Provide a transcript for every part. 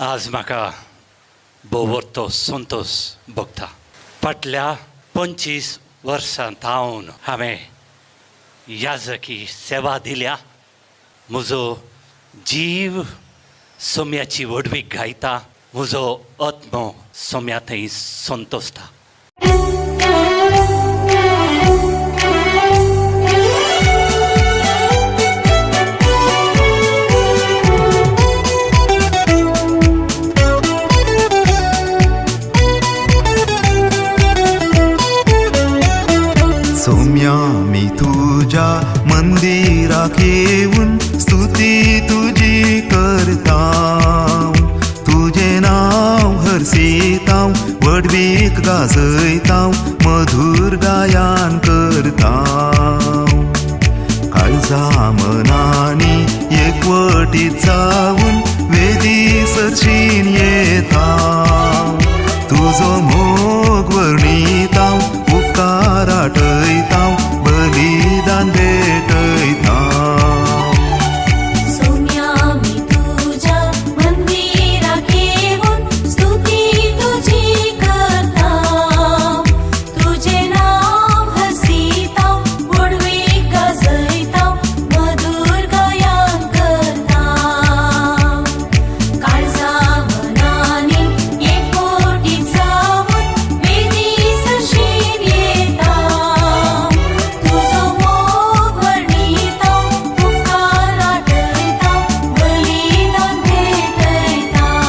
आज म्हाका भोवरतो संतोष भोगता. फाटल्या 25 वर्सां हांवें याजकी सेवा दिल्या. म्हजो जीव सोम्याची वडवीक घायता. म्हजो आत्मो सोम्या थंय संतोषता. सोम्या मी तुझ्या मंदिराक येऊन स्तुती तुझी करतां. तुझे नाव हरसितां, वडवीक गाजयतां, मधुर गायन करतां. काळजा मनांनी एकवटीत जावन वेदी सरशीन येतां. तुजो मोग वर्णितां, उपकार आठयतां, बलिदान भेटयतां. सोम्या मी तुझ्या मंदिराक येऊन स्तुती तुझी करतां. तुझे नाव हरसितां, वडवीक गाजयतां, मधुर गायन करतां. काळजा मनांनी एकवटीत जावन वेदी सरशीन येतां. तुजो मोग वर्णितां, उपकार आठयतां, बलिदान भेटयतां.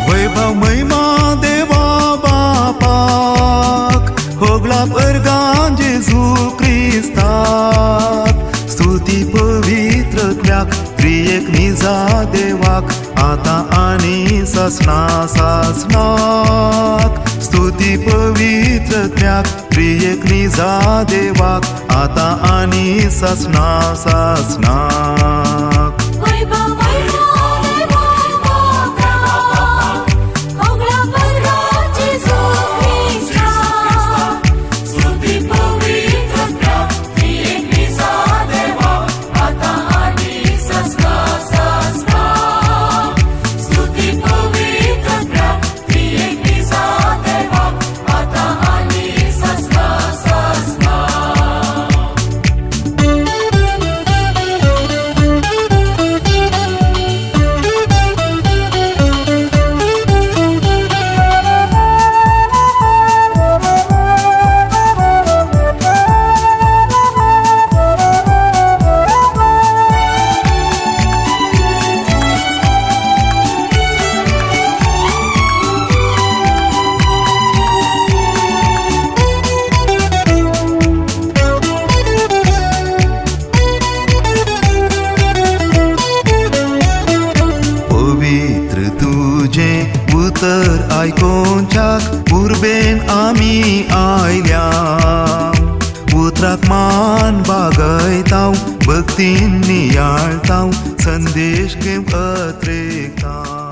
वैभव महिमा देवा बापाक, होगला परगां जेजू क्रिस्ताक. स्तुती पवित्रत्म्याक, त्रिएक निजा देवाक, आतां आनी ससना सासनाक. स्तुती पवित्रत्म्याक, त्रिएक निजा देवाक, आतां आनी ससना सासनाक. वैभव महिमा देवा बापाक, होगला परगां जेजू क्रिस्ताक. स्तुती पवित्रत्म्याक, त्रिएक निजा देवाक, आतां आनी ससना सासनाक. स्तुती पवित्रत्म्याक, त्रिएक निजा देवाक, आतां आनी ससना सासनाक. पवित्र तुझे उतर आयकोनच्याक उर्बेन आमी आयल्या. उतराक मान बागयतां, भक्तीन नियाळतां, संदेश घेवन अत्रेकतां.